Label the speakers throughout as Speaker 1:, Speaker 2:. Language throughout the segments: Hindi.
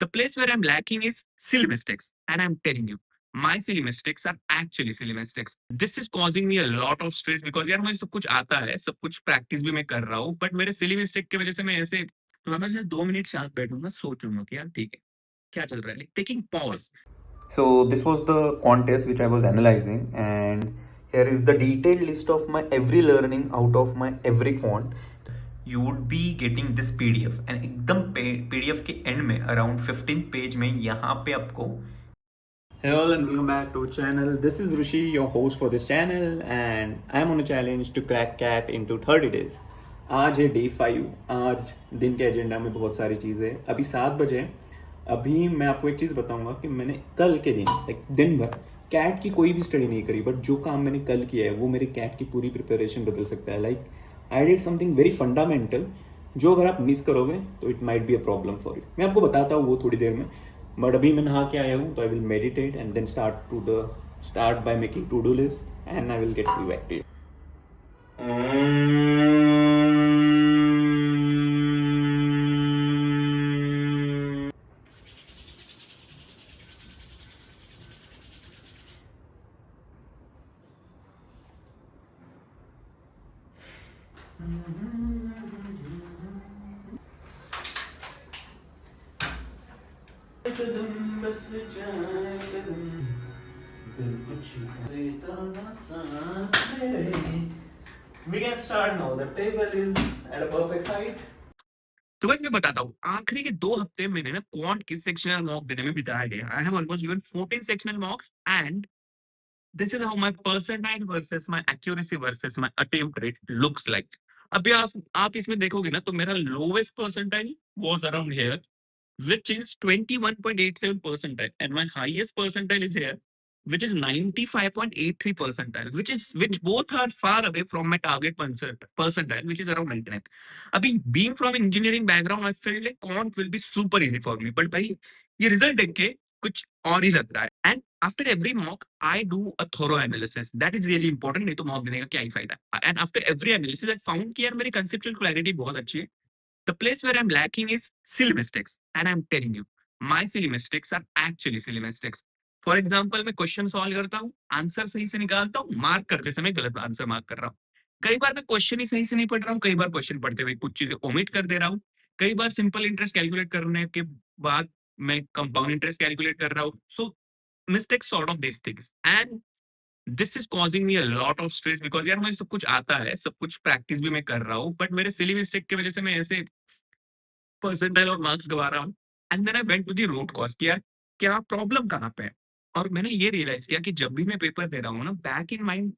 Speaker 1: The place where I'm lacking is silly mistakes. And I'm telling you, my silly mistakes are actually silly mistakes. This is causing me a lot of stress because यार मुझे सब कुछ आता है, सब कुछ प्रैक्टिस भी मैं कर रहा हूँ, बट मेरे सिली मिस्टेक की वजह से मैं ऐसे मैं बस 2 मिनट शांत बैठूंगा, सोचूंगा कि यार ठीक है, क्या चल रहा है, taking pause.
Speaker 2: So this was the contest which I was analyzing, and here is the detailed list of my every learning out of my every quant. You would be getting this PDF, and एकदम PDF के end में around 15th पेज में यहाँ पे आपको
Speaker 3: Hello and welcome back to channel. This is Rishi, your host for this channel, and I'm on a challenge to crack CAT into 30 days. आज है डे 5. आज दिन के एजेंडा में बहुत सारी चीज़ें. अभी 7 बजे. अभी मैं आपको एक चीज़ बताऊंगा कि मैंने कल के दिन भर कैट की कोई भी स्टडी नहीं करी, बट जो काम मैंने कल किया है वो मेरे कैट की पूरी प्रिपरेशन बदल सकता है. I did something very fundamental, जो अगर आप मिस करोगे तो it might be a problem for you. मैं आपको बताता हूँ वो थोड़ी देर में. बट अभी मैं नहा के आया हूँ, तो I will meditate and then start by making to do list and I will get you back to you. We can start now. The table is at a perfect height.
Speaker 1: तो बस मैं बताता हूँ, आखिरी के 2 हफ्ते मैंने ना क्वांट की सेक्शनल मॉक देने में बिताया गया. I have almost given 14 sectional मॉक्स and this is how my percentile versus my accuracy versus my attempt rate looks like. अभी आप इसमें देखोगे ना, तो मेरा lowest percentile was around here, which is 21.87 percentile, and my highest percentile is here, which is 95.83 percentile, which both are far away from my target percentile, which is around 99. अभी being from an engineering background, I felt like quant will be super easy for me, but भाई ये रिजल्ट देख के कुछ और ही लग रहा है. And after every mock I do a thorough analysis. That is really important, नहीं तो मॉक देने का क्या ही फायदा. And after every analysis I found कि यार मेरी कंसेप्चुअल क्लैरिटी बहुत अच्छी है. The place where I am lacking is silly mistakes, and I am telling you, my silly mistakes are actually silly mistakes. For example, मैं क्वेश्चन सॉल्व करता हूँ, आंसर सही से निकालता हूँ, मार्क करते समय गलत आंसर मार्क कर रहा हूँ. कई बार मैं क्वेश्चन ही सही से नहीं पढ़ रहा हूँ, कई बार क्वेश्चन पढ़ते हुए कुछ चीजें ओमिट कर दे रहा हूँ. कई बार सिंपल इंटरेस्ट कैलकुलेट करने के बाद मैं कंपाउंड इंटरेस्ट कैलकुलेट कर रहा हूँ. So mistakes sort of this things, and this is causing me a lot of stress because यार मुझे सब कुछ आता है, सब कुछ प्रैक्टिस भी मैं कर रहा हूँ, बट मेरे सिली मिस्टेक की वजह से मैं ऐसे परसेंटाइल और मार्क्स गवा रहा हूँ. And then I went to the root cause कि यार क्या प्रॉब्लम कहाँ पे है. और मैंने ये रियलाइज किया कि जब भी मैं पेपर दे रहा हूँ ना, back in mind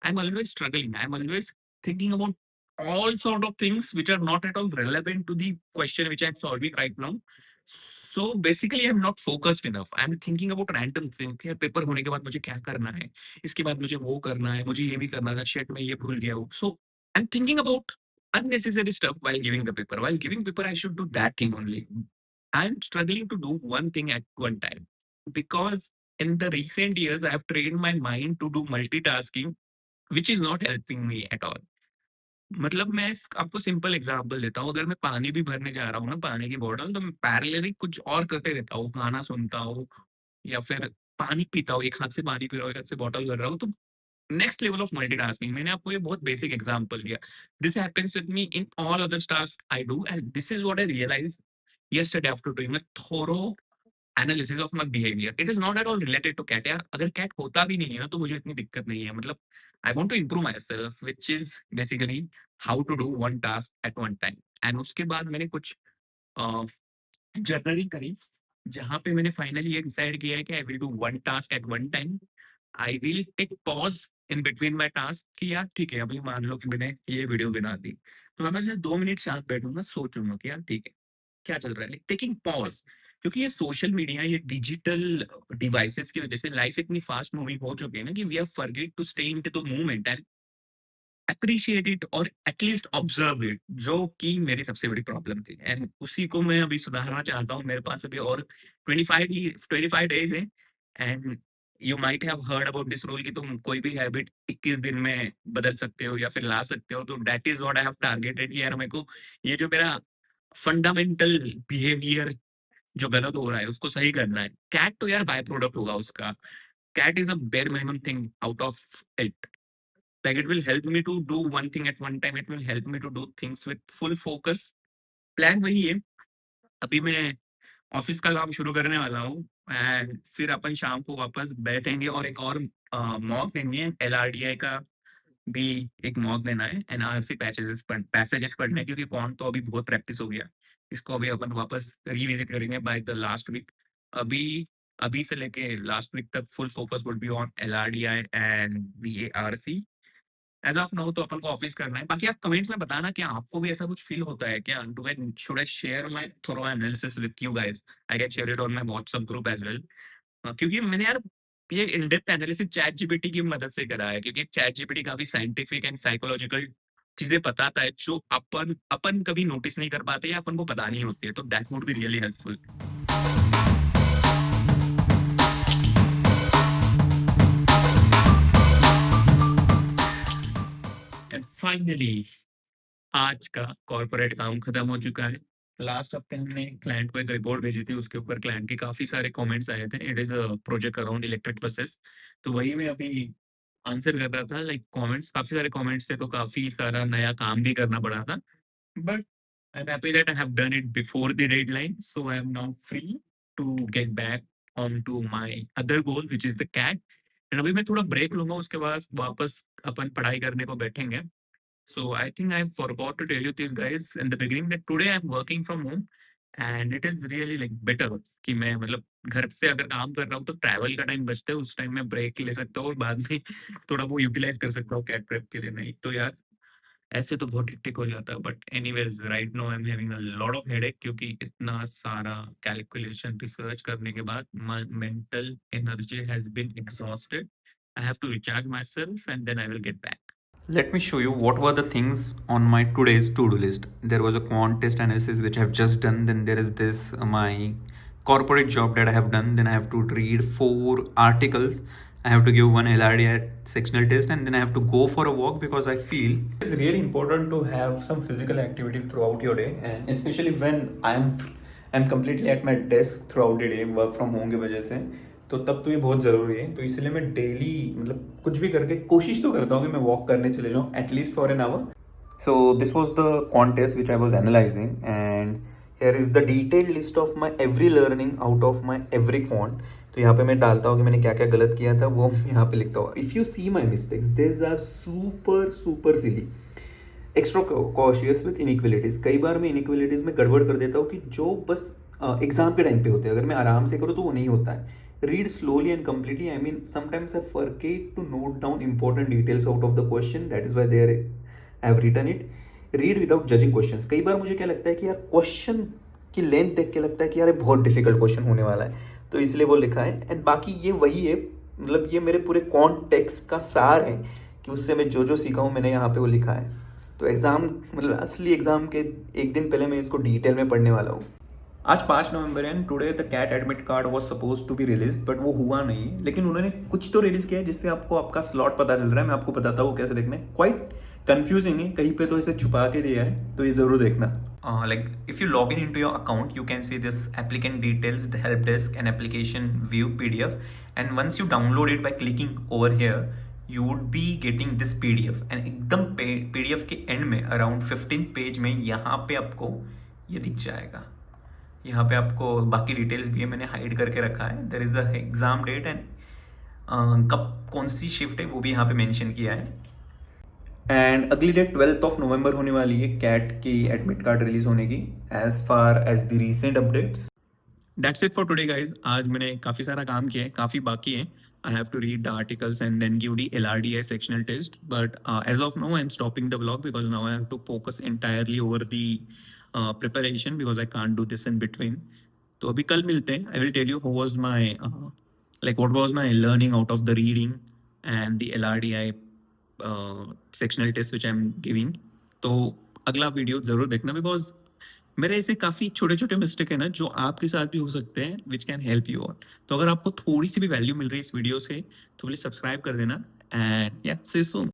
Speaker 1: I am always struggling, I am always thinking about all sort of things which are not at all relevant to the question which I'm solving right now. So basically I'm not focused enough. I'm thinking about random things. यार पेपर होने के बाद मुझे क्या करना है, इसके बाद मुझे वो करना है, मुझे ये भी करना था, शेट मैं ये भूल गया हूँ. So I'm thinking about unnecessary stuff while giving the paper. While giving paper, I should do that thing only. I'm struggling to do one thing at one time because in the recent years, I have trained my mind to do multitasking, which is not helping me at all. मतलब मैं आपको सिंपल एग्जांपल देता हूँ. अगर मैं पानी भी भरने जा रहा हूँ ना, पानी की बॉटल, तो मैं पैरेलली कुछ और करते रहता हूँ, गाना सुनता हूँ या फिर पानी पीता हूँ. एक हाथ से पानी पी रहा हूँ, एक हाथ से बॉटल भर रहा हूँ. तो नेक्स्ट लेवल ऑफ मल्टीटास्किंग. मैंने आपको ये बहुत बेसिक एग्जांपल दिया. This happens with me in all other task I do, and this is what I realise yesterday after doing a thorough analysis of my behavior. It is not at all related to cat. यार अगर cat होता भी नहीं है ना, तो मुझे इतनी दिक्कत नहीं है. मतलब I want to improve myself, which is basically how to do one task at one time. And उसके बाद मैंने कुछ जर्नलिंग करी, जहाँ पे मैंने फाइनली ये डिसाइड किया है कि I will do one task at one time. I will take pause in between my task कि यार ठीक है, अभी मान लो कि मैंने ये वीडियो बना दी, तो मैं बस 2 मिनट शांत बैठूंगा, सोचूंगा कि यार ठीक है, क्या चल रहा है, टेकिंग पॉज. क्योंकि ये सोशल मीडिया, ये डिजिटल डिवाइसेस की वजह से लाइफ इतनी फास्ट मूविंग हो चुकी है ना कि we have forget to stay in the movement and appreciate it और एटलीस्ट ऑब्जर्व इट, जो कि मेरी सबसे बड़ी प्रॉब्लम थी. एंड उसी को मैं अभी सुधारना चाहता हूँ. मेरे पास अभी और 25 डेज है. And you might have heard about this rule कि तुम कोई भी हैबिट 21 दिन में बदल सकते हो या फिर ला सकते हो. तो that is what I have targeted. यार मेरे को ये जो मेरा फंडामेंटल बिहेवियर जो गलत हो रहा है उसको सही करना है। कैट तो यार बाय प्रोडक्ट होगा उसका। CAT is a bare minimum thing out of it. Like it will help me to do one thing at one time. It will help me to do things with full focus. Plan वही है। अभी मैं ऑफिस का काम शुरू करने वाला हूँ एंड फिर अपन शाम को वापस बैठेंगे और एक और मॉक देंगे। एलआरडीआई का भी एक मॉक देना है, एनआरसी पैसेजेस पढ़ने हैं, क्योंकि क्वांट तो अभी बहुत प्रैक्टिस हो गया। इसको अभी अपन वापस रिविजिट करेंगे बाय द लास्ट वीक। अभी अभी से लेके लास्ट वीक तक full focus would be on LRDI and VARC. As of now तो अपन को ऑफिस करना है। बाकी आप कमेंट्स में बताना कि आपको भी ऐसा कुछ फील होता है क्या? Do I should I share my thorough analysis with you guys? I can share it on my WhatsApp group as well. क्योंकि मैंने यार ये in depth analysis ChatGPT की मदद से करा है, क्योंकि चैट जीपीटी काफी साइंटिफिक एंड साइकोलॉजिकल चीजें बताता है जो अपन अपन कभी नोटिस नहीं कर पाते या अपन को पता नहीं होती है। तो that would be really helpful. And finally आज का कॉर्पोरेट काम खत्म हो चुका है। लास्ट हफ्ते हमने क्लाइंट को एक रिपोर्ट भेजी थी, उसके ऊपर क्लाइंट के काफी सारे कमेंट्स आए थे। It is a project around electric buses. तो वही मैं अभी आंसर कर रहा था। लाइक कमेंट्स, काफी सारे कमेंट्स थे, तो काफी सारा नया काम भी करना पड़ा था। But I am happy that I have done it before the deadline, so I am now free to get back on to my other goal which is the CAT. And अभी मैं थोड़ा ब्रेक लूंगा, उसके बाद वापस अपन पढ़ाई करने को बैठेंगे। So I think I forgot to tell you this guys in the beginning that today I'm working from home and it is really like better कि मैं मतलब घर से अगर काम कर रहा हूँ तो ट्रैवल का टाइम बचता है, उस टाइम में ब्रेक ले सकता हूँ और बाद में थोड़ा वो यूटिलाइज कर सकता हूँ कैट प्रेप के लिए। नहीं तो यार ऐसे तो बहुत हेक्टिक हो जाता है। But anyways right now I am having a lot of headache, क्योंकि इतना सारा कैलकुलेशन रिसर्च करने के बाद my mental energy has been exhausted. I have to recharge my self and then I will get back.
Speaker 2: Let me show you what were the things on my today's to-do list. There was a quant test analysis which I have just done. Then there is this my corporate job that I have done. Then I have to read 4 articles. I have to give one LRDI sectional test, and then I have to go for a walk because I feel
Speaker 3: It's really important to have some physical activity throughout your day, and especially when I'm completely at my desk throughout the day, work from home की वजह से, तो तब तो ये बहुत ज़रूरी है। तो इसलिए मैं डेली मतलब कुछ भी करके कोशिश तो करता हूँ कि मैं वॉक करने चले जाऊँ at least for an hour.
Speaker 2: so. This was the contest which I was analyzing, and here is the detailed list of my every learning out of my every quant. तो यहाँ पे मैं डालता हूँ कि मैंने क्या क्या गलत किया था, वो यहाँ पे लिखता हूँ। If you see my mistakes, this are super super silly, extra cautious with inequalities. कई बार मैं इनइक्वलिटीज़ में गड़बड़ कर देता हूँ कि जो बस एग्जाम के टाइम पे होते हैं, अगर मैं आराम से करूँ तो वो नहीं होता है। Read slowly and completely, I mean sometimes I forget to note down important details out of the question, that is why there I have written it. Read without judging questions. कई बार मुझे क्या लगता है कि यार क्वेश्चन की लेंथ देख के लगता है कि यार ये बहुत डिफिकल्ट क्वेश्चन होने वाला है, तो इसलिए वो लिखा है। एंड बाकी ये वही है, मतलब ये मेरे पूरे कॉन्टेक्स्ट का सार है कि उससे मैं जो जो सीखा हूँ मैंने यहाँ पे वो लिखा है। तो एग्ज़ाम मतलब असली एग्ज़ाम के एक दिन पहले मैं इसको डिटेल में पढ़ने वाला हूँ।
Speaker 3: आज 5 नवंबर है, today the CAT admit card was suppose to be release, but वो हुआ नहीं। लेकिन उन्होंने कुछ तो रिलीज किया है जिससे आपको आपका स्लॉट पता चल रहा है। मैं आपको बताता हूँ कैसे देखना है। क्वाइट कंफ्यूजिंग है, कहीं पे तो इसे छुपा के दिया है, तो ये जरूर देखना।
Speaker 2: Like if you log in into your account, you can see this applicant details, the help desk and application view PDF. And once you download it by clicking over here, you would be getting this PDF. And एकदम PDF के end में around 15th पेज में यहाँ पे आपको ये दिख जाएगा। यहाँ पे आपको बाकी डिटेल्स भी है, मैंने हाइड करके रखा है। There is the exam date and कब कौन सी शिफ्ट है वो भी यहाँ पे मेंशन किया है।
Speaker 3: एंड अगली डेट 12 नवंबर होने वाली है कैट की एडमिट कार्ड रिलीज होने की, as far as the recent updates.
Speaker 1: That's it for today guys. आज मैंने काफ़ी सारा काम किया है, काफ़ी बाकी है। I have to read the articles and then give the LRDI sectional test. But as of now, I'm stopping the vlog because now I have to focus entirely over the preparation because I can't do this in between. तो अभी कल मिलते हैं। I will tell you how was my like what was my learning out of the reading and the LRDI sectional test which I'm giving. तो अगला वीडियो ज़रूर देखना बिकॉज मेरे ऐसे काफ़ी छोटे छोटे मिस्टेक है ना जो आपके साथ भी हो सकते हैं which can help you out. तो अगर आपको थोड़ी सी भी वैल्यू मिल रही है इस वीडियो से तो प्लीज़ सब्सक्राइब कर देना एंड या सी यू सून।